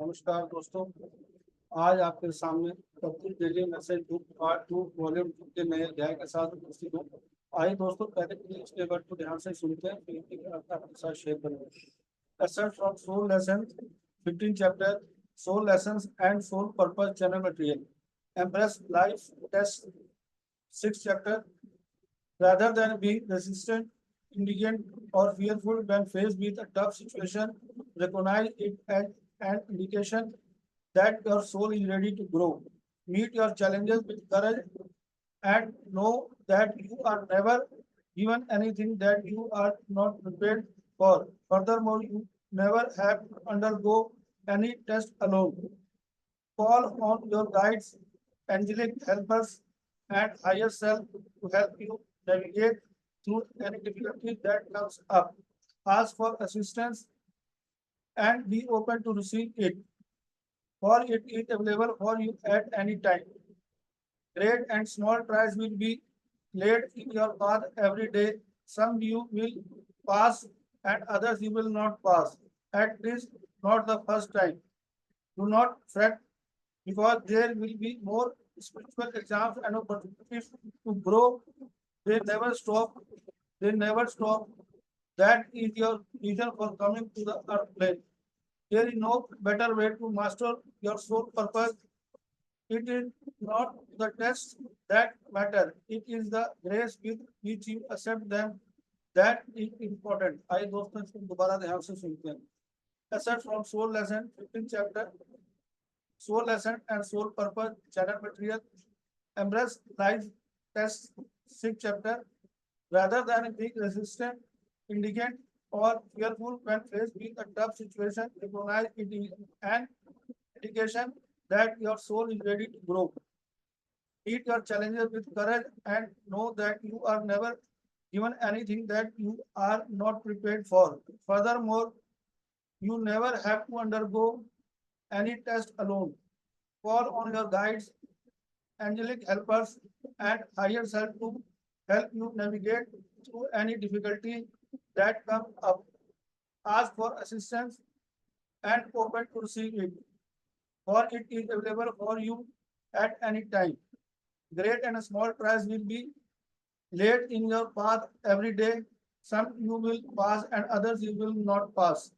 नमस्कार दोस्तों। आज आपके सामने Kapoor daily message book part 2 volume 2 के नए अध्याय के साथ उपस्थित हूँ। आइए दोस्तों, पहले प्लीज इसके वर्ड को ध्यान से सुनते हैं, फिर इसके अर्थ आपके साथ शेयर करेंगे। Lesson from soul lesson 15 chapter, soul lessons and soul purpose channel material. Empress life test 6 chapter. Rather than being resistant, indignant, or fearful when faced with a tough situation, recognize it as an indication that your soul is ready to grow. Meet your challenges with courage and know that you are never given anything that you are not prepared for. Furthermore, you never have to undergo any test alone. Call on your guides, angelic helpers, and higher self to help you navigate through any difficulty that comes up. Ask for assistance and be open to receive it, for it is available for you at any time. Great and small trials will be laid in your path every day. Some you will pass and others you will not pass. At least not the first time. Do not fret because there will be more spiritual exams and opportunities to grow. They never stop. They never stop. That is your reason for coming to the earth plane. There is no better way to master your soul purpose. It is not the tests that matter. It is the grace with which you accept them that is important. आइए दोस्तों, इसको दोबारा ध्यान से सुनते हैं. Asset from Soul Lesson 15 chapter, Soul Lesson and Soul Purpose channel material. Embrace life test 6 chapter. Rather than being resistant, indignant, or fearful when faced with a tough situation, recognize it is an indication that your soul is ready to grow. Meet your challenges with courage and know that you are never given anything that you are not prepared for. Furthermore, you never have to undergo any test alone. Call on your guides, angelic helpers, and higher self to help you navigate through any difficulty that comes up. Ask for assistance and open to receive it, for it is available for you at any time. Great and small trials will be laid in your path every day. Some you will pass and others you will not pass.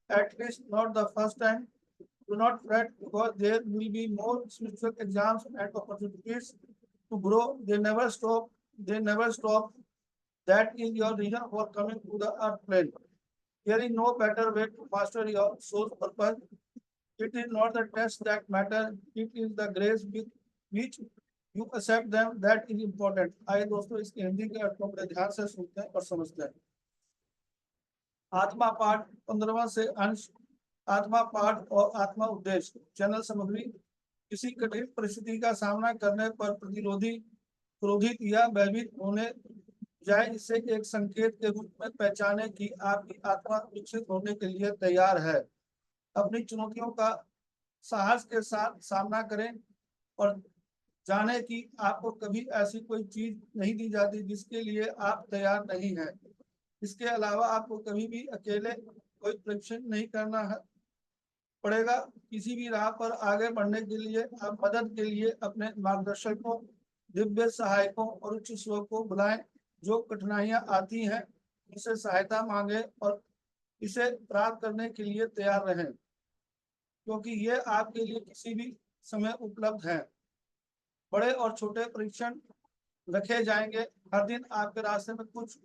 At least not the first time. Do not fret because there will be more spiritual exams and opportunities to grow. They never stop. They never stop. That is your reason for coming to the earth plane. There is no better way to master your soul's purpose. It is not the test that matter. It is the grace with which you accept them that is important. आइए दोस्तों, इसके हिंदी के अर्थ को बड़े ध्यान से सुनते हैं और समझते हैं. आत्मा पाठ 15वां से अंश. आत्मा पाठ और आत्मा उद्देश्य. चैनल सामग्री. किसी कठिन परिस्थिति का सामना करने पर प्रतिरोधी क्रोधित या भयभीत होने जाए, इसे एक संकेत के रूप में पहचाने कि आपकी आत्मा विकसित होने के लिए तैयार है. अपनी चुनौतियों का साहस के साथ सामना करें और जाने कि आपको कभी ऐसी कोई चीज नहीं दी जाती जिसके लिए आप तैयार नहीं हैं. इसके अलावा आपको कभी भी अकेले कोई परीक्षण नहीं करना है पड़ेगा. किसी भी राह पर आगे बढ़ने के लिए आप मदद के लिए अपने मार्गदर्शकों, दिव्य सहायकों और उच्च स्व को बुलाएं. जो कठिनाइयां आती हैं उनसे सहायता मांगे और इसे प्राप्त करने के लिए तैयार रहें, क्योंकि ये आपके लिए किसी भी समय उपलब्ध है. बड़े और छोटे परीक्षण रखे जाएंगे. हर दिन आपके रास्ते में कुछ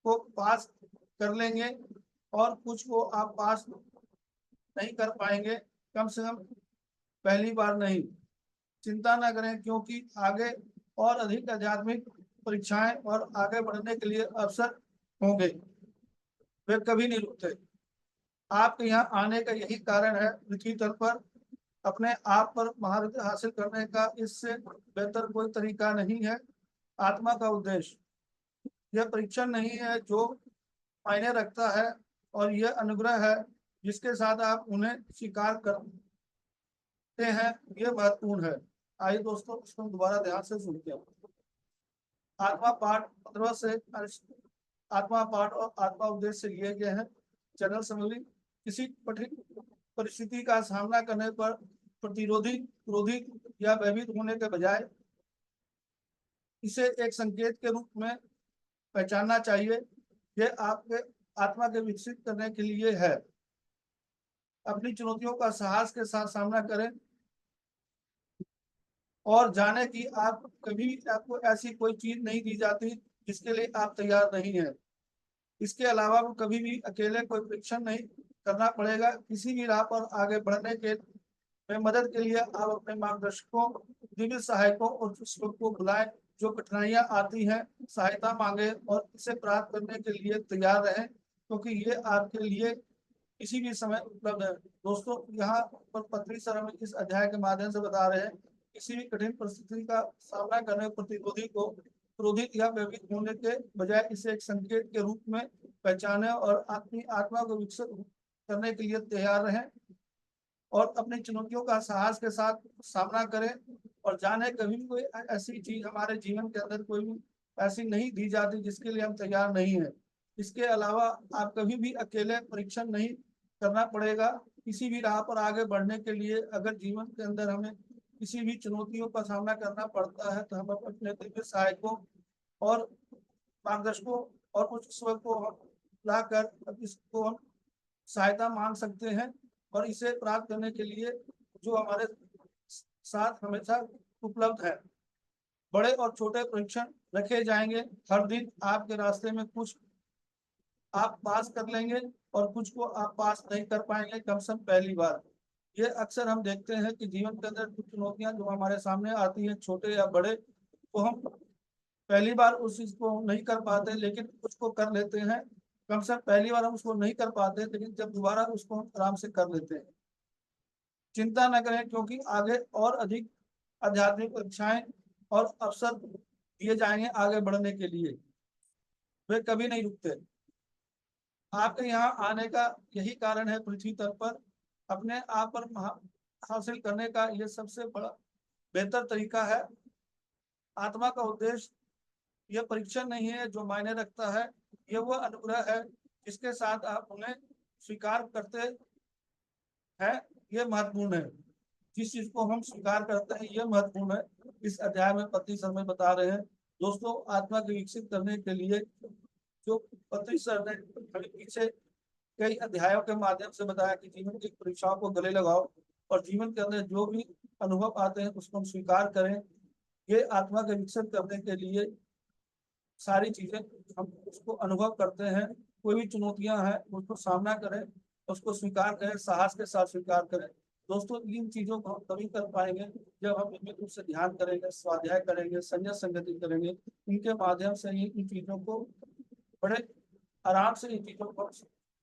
को पास कर लेंगे और कुछ को आप पास नहीं कर पाएंगे, कम से कम पहली बार नहीं. चिंता न करें, क्योंकि आगे और अधिक आध्यात्मिक परीक्षाएं और आगे बढ़ने के लिए अवसर होंगे. वे कभी नहीं रुकते. आपके यहाँ आने का यही कारण है. पृथ्वी तल पर अपने आप पर महारत हासिल करने का इससे बेहतर कोई तरीका नहीं है. आत्मा का उद्देश्य यह परीक्षण नहीं है जो मायने रखता है, और यह अनुग्रह है जिसके साथ आप उन्हें स्वीकार करते हैं. यह महत्वपूर्ण है. आइए दोस्तों, इसको दोबारा ध्यान से सुनते हैं. आत्मा पाठ 15 से आत्मा पाठ और आत्मा उद्देश्य से लिए गए हैं. चैनल सामग्री. किसी कठिन परिस्थिति का सामना करने पर प्रतिरोधी, क्रोधित या भयभीत होने के बजाय इसे एक संकेत के रूप में पहचानना चाहिए। यह आपके आत्मा के विकसित करने के लिए है। अपनी चुनौतियों का साहस के साथ सामना करें और जाने कि आप कभी आपको ऐसी कोई चीज नहीं दी जाती जिसके लिए आप तैयार नहीं है। इसके अलावा वो कभी भी अकेले कोई परीक्षण नहीं करना पड़ेगा। किसी भी राह पर आगे बढ़ने के में मदद के लिए आप अपने मार्गदर्शकों, दिव्य सहायकों और शिक्षकों को बुलाएं। जो कठिनाइयां आती हैं, सहायता मांगे और इसे प्राप्त करने के लिए तैयार रहें, क्योंकि ये आपके लिए किसी भी समय उपलब्ध है। दोस्तों, यहाँ पर पत्री सर हमें इस अध्याय के माध्यम से बता रहे हैं, किसी भी कठिन परिस्थिति का सामना करने प्रतिरोधी को क्रोधित या भयभीत होने के बजाय इसे एक संकेत के रूप में पहचाने और अपनी आत्मा को विकसित करने के लिए तैयार रहें और अपनी चुनौतियों का साहस के साथ सामना करें और जाने कभी भी कोई ऐसी चीज हमारे जीवन के अंदर कोई भी ऐसी नहीं दी जाती जिसके लिए हम तैयार नहीं है। इसके अलावा आप कभी भी अकेले परीक्षण नहीं करना पड़ेगा। किसी भी राह पर आगे बढ़ने के लिए अगर जीवन के अंदर हमें किसी भी चुनौतियों का सामना करना पड़ता है तो हम अपने दिव्य सहायकों और मार्गदर्शकों और कुछ स्वयं को लाकर इसको हम सहायता मांग सकते हैं और इसे प्राप्त करने के लिए जो हमारे साथ हमेशा उपलब्ध है। बड़े और छोटे परीक्षण रखे जाएंगे। हर दिन आपके रास्ते में कुछ आप पास कर लेंगे और कुछ को आप पास नहीं कर पाएंगे, कम से कम पहली बार। ये अक्सर हम देखते हैं कि जीवन के अंदर कुछ चुनौतियां जो हमारे सामने आती हैं, छोटे या बड़े, तो हम पहली बार उस चीज को नहीं कर पाते, लेकिन कुछ को कर लेते हैं। कम से कम पहली बार हम उसको नहीं कर पाते, लेकिन जब दोबारा उसको हम आराम से कर लेते हैं। चिंता न करें, क्योंकि आगे और अधिक आध्यात्मिक परीक्षाएं और अवसर दिए जाएंगे आगे बढ़ने के लिए। वे कभी नहीं रुकते। आपके यहाँ आने का यही कारण है। पृथ्वी तल पर अपने आप पर हासिल करने का यह सबसे बड़ा बेहतर तरीका है। आत्मा का उद्देश्य यह परीक्षण नहीं है जो मायने रखता है, यह वह अनुग्रह है जिसके साथ आप उन्हें स्वीकार करते हैं। यह महत्वपूर्ण है। जिस चीज को हम स्वीकार करते हैं यह महत्वपूर्ण है। इस अध्याय में पत्री सर में बता रहे हैं। दोस्तों, आत्मा को विकसित करने के लिए जो पत्री सर ने पीछे कई अध्यायों के माध्यम से बताया कि जीवन की परीक्षाओं को गले लगाओ और जीवन के अंदर जो भी अनुभव आते हैं उसको हम स्वीकार करें। ये आत्मा के विकसित करने के लिए सारी चीजें हम उसको अनुभव करते हैं। कोई भी चुनौतियां हैं उसको सामना करें, उसको स्वीकार करें, साहस के साथ स्वीकार करें। दोस्तों, इन चीजों को हम तभी कर पाएंगे जब हम नियमित रूप से ध्यान करेंगे, स्वाध्याय करेंगे, संजय संगति करेंगे। इनके माध्यम से ही इन चीजों को बड़े आराम से इन चीजों को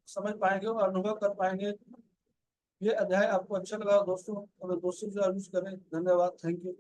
समझ पाएंगे और अनुभव कर पाएंगे। ये अध्याय आपको अच्छा लगा दोस्तों, और दोस्तों से यूज करें। धन्यवाद। Thank you.